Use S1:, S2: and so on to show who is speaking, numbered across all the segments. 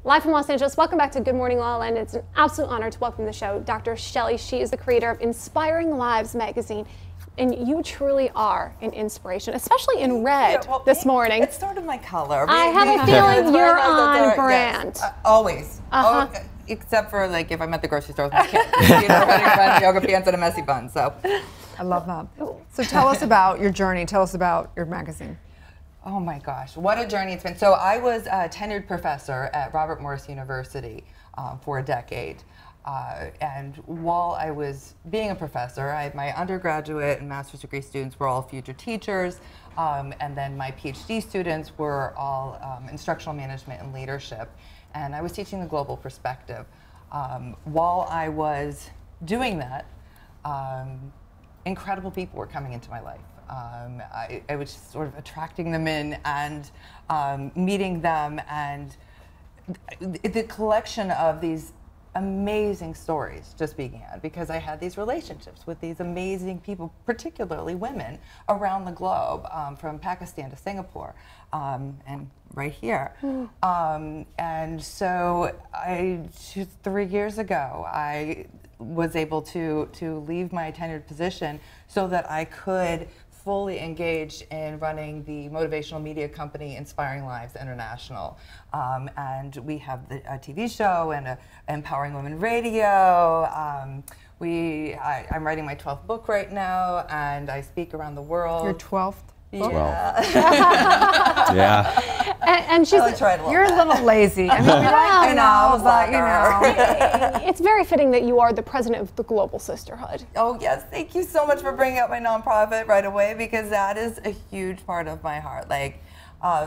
S1: Live from Los Angeles, welcome back to Good Morning LaLa, and it's an absolute honor to welcome to the show Dr. Shellie. She is the creator of Inspiring Lives magazine, and you truly are an inspiration, especially in red this morning.
S2: It's sort of my color.
S1: I have a feeling you're on brand.
S2: Yes, always. Except for like if I'm at the grocery store with my kids. You know, running around in yoga pants and a messy bun. So
S3: I love that. So tell us about your journey. Tell us about your magazine.
S2: Oh my gosh, what a journey it's been. So I was a tenured professor at Robert Morris University for a decade. And while I was being a professor, my undergraduate and master's degree students were all future teachers. And then my PhD students were all instructional management and leadership. And I was teaching the global perspective. While I was doing that, incredible people were coming into my life. I was just sort of attracting them in and meeting them, and the collection of these amazing stories just began because I had these relationships with these amazing people, particularly women around the globe, from Pakistan to Singapore, and right here. And so 3 years ago, I was able to leave my tenured position so that I could fully engaged in running the motivational media company Inspiring Lives International. And we have a TV show and Empowering Women Radio. I'm writing my 12th book right now, and I speak around the world.
S3: Your 12th?
S2: Yeah.
S4: Yeah.
S1: And she's
S3: you're a little lazy. I mean, I know, but you know.
S1: It's very fitting that you are the president of the Global Sisterhood.
S2: Oh yes, thank you so much for bringing up my nonprofit right away, because that is a huge part of my heart. Like,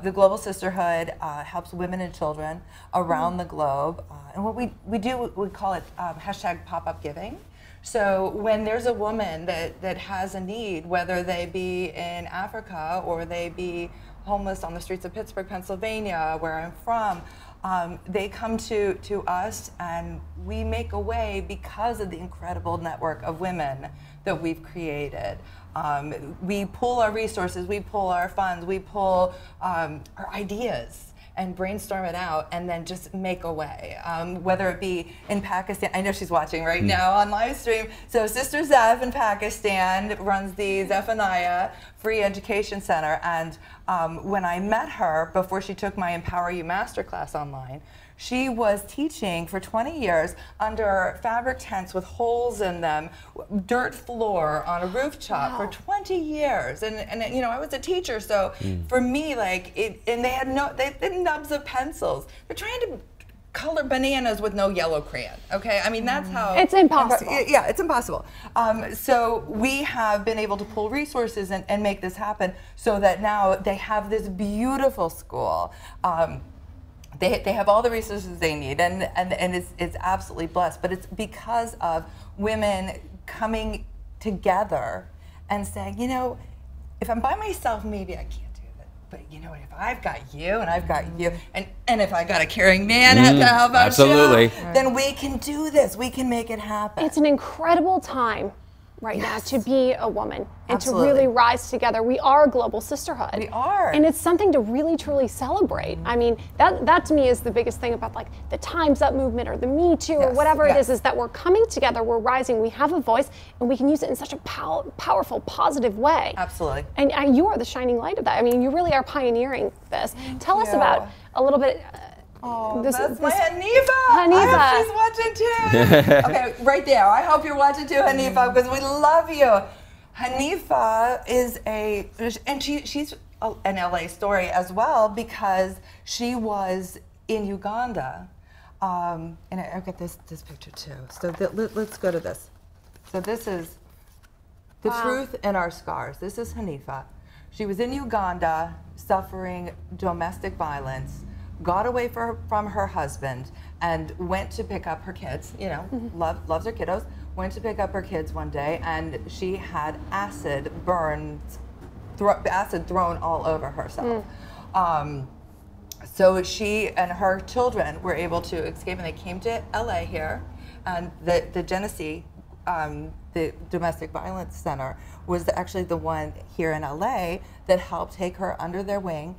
S2: the Global Sisterhood helps women and children around the globe, and what we do, we call it hashtag pop-up giving. So when there's a woman that has a need, whether they be in Africa or they be homeless on the streets of Pittsburgh, Pennsylvania, where I'm from, they come to us, and we make a way because of the incredible network of women that we've created. We pull our resources, we pull our funds, we pull our ideas and brainstorm it out, and then just make a way. Whether it be in Pakistan, I know she's watching right now on live stream. So Sister Zeph in Pakistan runs the Zephaniah Free Education Center, and when I met her before she took my Empower You Masterclass online, she was teaching for 20 years under fabric tents with holes in them, dirt floor on a rooftop for 20 years. And you know, I was a teacher, so for me, like, and they had nubs of pencils. They're trying to color bananas with no yellow crayon, okay? I mean, that's how...
S1: It's impossible.
S2: Yeah, it's impossible. So we have been able to pull resources and make this happen so that now they have this beautiful school. They have all the resources they need, and it's absolutely blessed. But it's because of women coming together and saying, you know, if I'm by myself, maybe I can't do it. But you know what? If I've got you and I've got you, and if I got a caring man to help out, then we can do this. We can make it happen.
S1: It's an incredible time right now to be a woman and to really rise together. We are a global sisterhood.
S2: We are.
S1: And it's something to really, truly celebrate. I mean, that to me is the biggest thing about like the Time's Up movement or the Me Too or whatever it is that we're coming together, we're rising, we have a voice, and we can use it in such a powerful, positive way.
S2: Absolutely.
S1: And you are the shining light of that. I mean, you really are pioneering this. Tell us about a little bit.
S2: Oh, that's my Hanifa.
S1: Hanifa.
S2: I hope she's watching too. Okay, right there. I hope you're watching too, Hanifa, because we love you. Hanifa is and she's an LA story as well, because she was in Uganda. And I've got this picture too. So let's go to this. So this is the truth in our scars. This is Hanifa. She was in Uganda suffering domestic violence, got away from her husband, and went to pick up her kids, you know, loves her kiddos, went to pick up her kids one day, and she had acid thrown all over herself. So she and her children were able to escape, and they came to LA here, and the Genesee the Domestic Violence Center was actually the one here in LA that helped take her under their wing,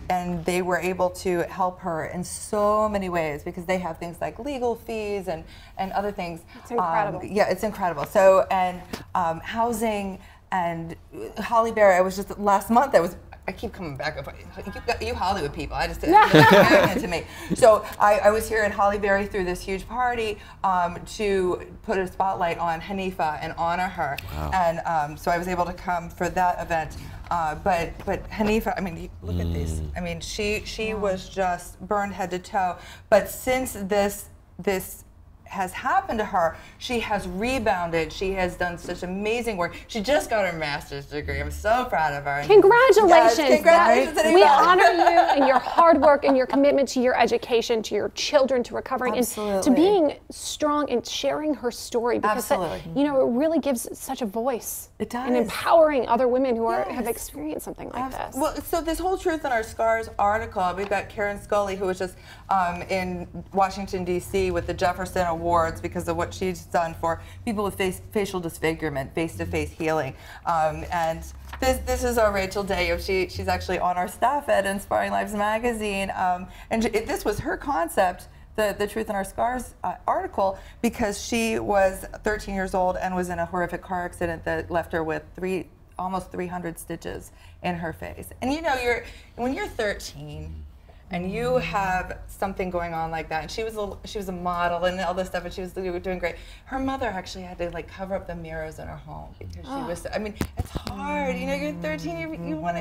S2: and they were able to help her in so many ways because they have things like legal fees and other things.
S1: It's incredible.
S2: Yeah, it's incredible. So, and housing and Holly Berry, I was just, last month I keep coming back up. You Hollywood people, I just to me. So I was here in Holly Berry through this huge party to put a spotlight on Hanifa and honor her. Wow. And so I was able to come for that event. But Hanifa, I mean, look at this. I mean, she was just burned head to toe. But since this has happened to her, she has rebounded. She has done such amazing work. She just got her master's degree. I'm so proud of her.
S1: Congratulations.
S2: Yes, congratulations.
S1: We honor you and your hard work and your commitment to your education, to your children, to recovering,
S2: Absolutely.
S1: and to being strong and sharing her story, because that, you know, it really gives such a voice.
S2: It does.
S1: And empowering other women who have experienced something like this.
S2: Well, so this whole Truth in Our Scars article, we've got Karen Scully, who was just in Washington, D.C. with the Jefferson Awards because of what she's done for people with facial disfigurement, face-to-face healing. And this is our Rachel Day. She's actually on our staff at Inspiring Lives magazine. And this was her concept, the Truth in Our Scars article, because she was 13 years old and was in a horrific car accident that left her with almost 300 stitches in her face. And you know, when you're 13 and you have something going on like that, and she was a model and all this stuff, and she was doing great. Her mother actually had to like cover up the mirrors in her home because she was. I mean, it's hard. You know, you're 13. You want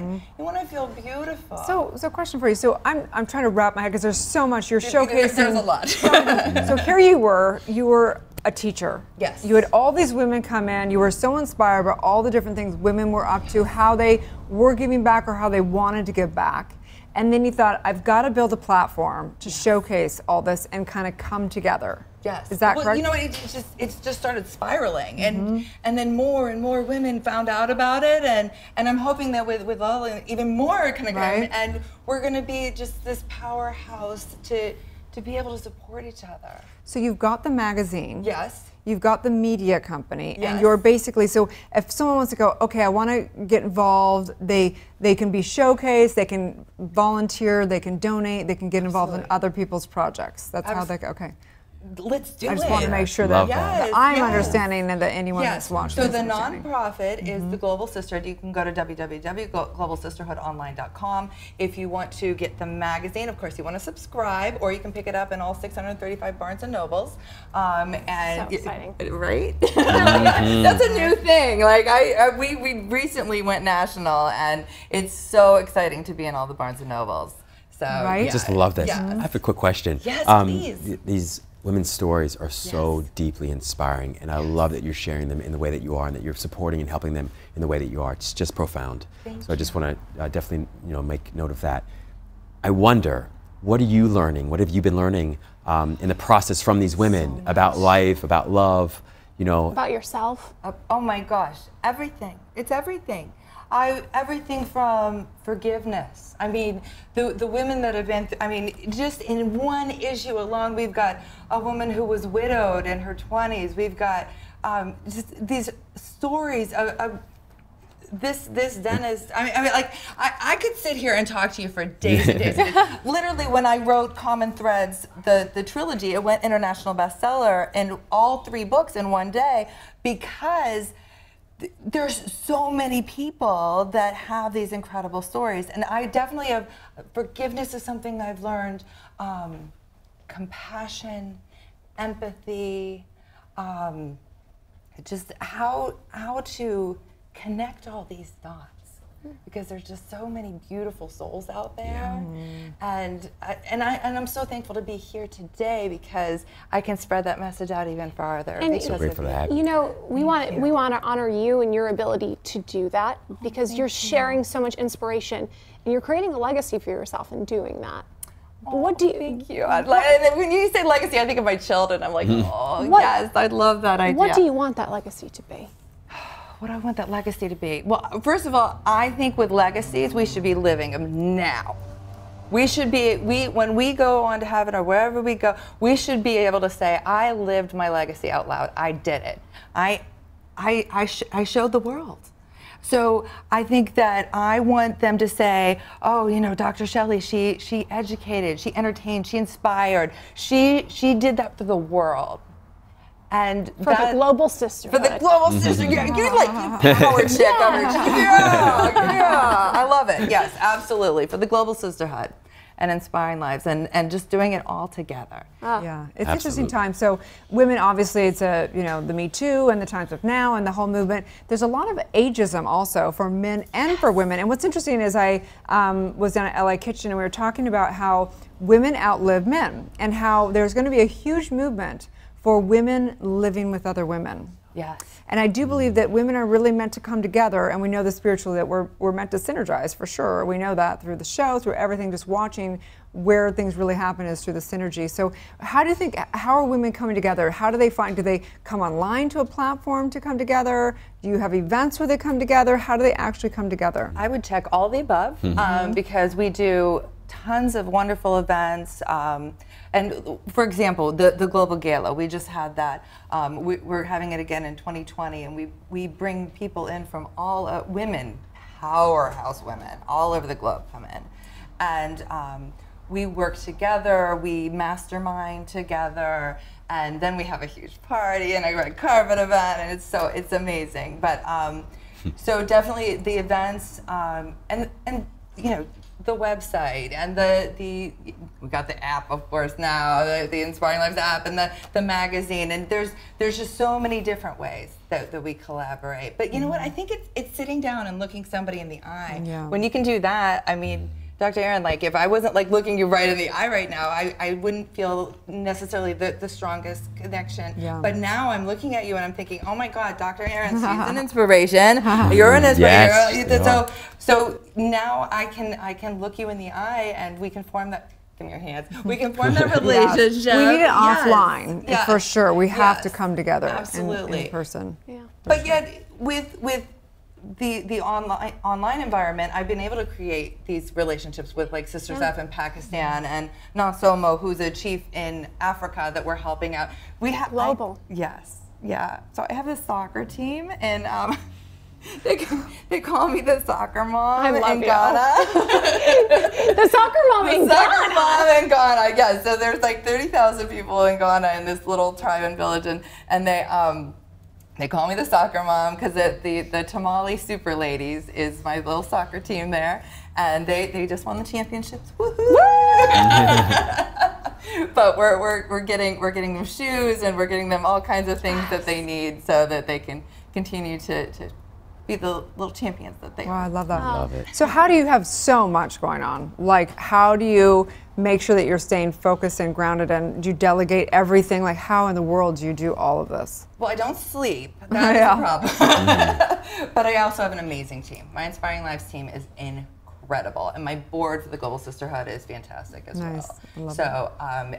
S2: to feel beautiful.
S3: So question for you. So I'm trying to wrap my head because there's so much you're showcasing.
S2: There's a lot.
S3: So here you were a teacher.
S2: Yes.
S3: You had all these women come in. You were so inspired by all the different things women were up to, how they were giving back or how they wanted to give back. And then you thought, I've got to build a platform to showcase all this and kind of come together.
S2: Yes.
S3: Is that correct?
S2: You know, it just started spiraling, and then more and more women found out about it, and I'm hoping that with LaLa, even more are going to come, and we're going to be just this powerhouse to be able to support each other.
S3: So you've got the magazine.
S2: Yes.
S3: You've got the media company,
S2: Yes.
S3: and you're basically, so if someone wants to go, okay, I want to get involved, they can be showcased, they can volunteer, they can donate, they can get involved in other people's projects. That's how they, okay.
S2: Let's do it.
S3: I just want to make sure that,
S2: Yes,
S3: I'm understanding and that anyone that's watching
S2: So
S3: is
S2: the
S3: understanding.
S2: nonprofit is the Global Sisterhood. You can go to www.globalsisterhoodonline.com. If you want to get the magazine, of course, you want to subscribe, or you can pick it up in all 635 Barnes and Nobles.
S1: So exciting.
S2: Right? That's a new thing. Like we recently went national, and it's so exciting to be in all the Barnes and Nobles. So
S3: Right.
S4: I just love this.
S2: Yes.
S4: I have a quick question.
S2: Yes, please.
S4: These women's stories are so deeply inspiring, and I love that you're sharing them in the way that you are, and that you're supporting and helping them in the way that you are. It's just profound. So I just want to definitely, make note of that. I wonder, what are you learning? What have you been learning in the process from these women about life, about love?
S1: About yourself.
S2: Oh my gosh, everything. It's everything. Everything from forgiveness. I mean, the women that have been, just in one issue alone, we've got a woman who was widowed in her 20s. We've got just these stories of this dentist. I could sit here and talk to you for days and days. Literally, when I wrote Common Threads, the trilogy, it went international bestseller in all 3 books in one day, because there's so many people that have these incredible stories. And I definitely have, forgiveness is something I've learned, compassion, empathy, just how to connect all these dots. Because there's just so many beautiful souls out there, and I'm so thankful to be here today, because I can spread that message out even farther.
S1: And
S4: so grateful to have you.
S1: We want to honor you and your ability to do that, because you're sharing so much inspiration, and you're creating a legacy for yourself in doing that. What do you?
S2: Thank you. When you say legacy, I think of my children. I'm like, yes, I love that idea.
S1: What do you want that legacy to be?
S2: What do I want that legacy to be? Well, first of all, I think with legacies, we should be living them now. We should be, when we go on to heaven or wherever we go, we should be able to say, I lived my legacy out loud. I did it. I showed the world. So I think that I want them to say, oh, you know, Dr. Shellie, she educated, she entertained, she inspired. She did that for the world. And
S1: for the global sisterhood.
S2: For the global sisterhood. Yeah, you're like power chick over here. Yeah, I love it. Yes, absolutely. For the global sisterhood and inspiring lives and just doing it all together.
S3: Yeah, it's an interesting time. So women, obviously, it's the Me Too and the times of now and the whole movement. There's a lot of ageism also for men and for women. And what's interesting is I was down at LA Kitchen and we were talking about how women outlive men and how there's going to be a huge movement for women living with other women.
S2: Yes.
S3: And I do believe that women are really meant to come together, and we know this spiritually, that we're meant to synergize for sure. We know that through the show, through everything, just watching where things really happen is through the synergy. So how do you think, how are women coming together? How do they come online to a platform to come together? Do you have events where they come together? How do they actually come together?
S2: I would check all the above because we do tons of wonderful events. And for example, the Global Gala, we just had that. We're having it again in 2020, and we bring people in from all women, powerhouse women, all over the globe come in. And we work together, we mastermind together, and then we have a huge party and a red carpet event, and it's amazing. But so definitely the events, and you know, the website and we got the app, of course, now, the Inspiring Lives app, and the magazine, and there's just so many different ways that we collaborate. But you know what, I think it's sitting down and looking somebody in the eye. Yeah. When you can do that, I mean, Dr. Erin, like if I wasn't like looking you right in the eye right now, I wouldn't feel necessarily the strongest connection. Yeah. But now I'm looking at you and I'm thinking, oh my God, Dr. Erin, she's an inspiration. You're an inspiration. Yes, so now I can look you in the eye and we can form that. Give me your hands. We can form that relationship.
S3: Yes. We need it offline for sure. We have to come together in person. Yeah.
S2: But yet with the online environment, I've been able to create these relationships with like Sisters F in Pakistan and Nasomo, who's a chief in Africa that we're helping out. We have
S1: global.
S2: Yes, yeah. So I have this soccer team, and they call me the soccer mom in Ghana.
S1: The soccer mom in Ghana.
S2: The soccer mom in Ghana. Yeah. So there's like 30,000 people in Ghana in this little tribe and village, and they call me the soccer mom because the Tamale Super Ladies is my little soccer team there, and they just won the championships. Woohoo! But we're getting them shoes, and we're getting them all kinds of things that they need so that they can continue to be the little champions that they are.
S3: I love that.
S4: I love it.
S3: So how do you have so much going on? Like, how do you make sure that you're staying focused and grounded, and do you delegate everything? Like, how in the world do you do all of this?
S2: Well, I don't sleep. That is a problem. But I also have an amazing team. My Inspiring Lives team is incredible, and my board for the Global Sisterhood is fantastic as well. I love so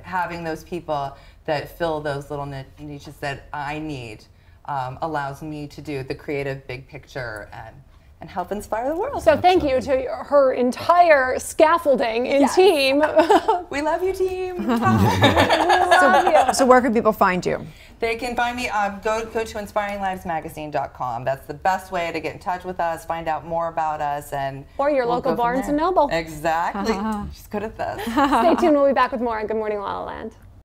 S2: having those people that fill those little niches that I need allows me to do the creative big picture and help inspire the world.
S1: So thank you to her entire scaffolding and team.
S2: We love you, team.
S3: So where can people find you?
S2: They can find me, go to inspiringlivesmagazine.com. That's the best way to get in touch with us, find out more about us, and
S1: or your local Barnes & Noble.
S2: Exactly. She's good at this.
S1: Stay tuned, we'll be back with more on Good Morning La La Land.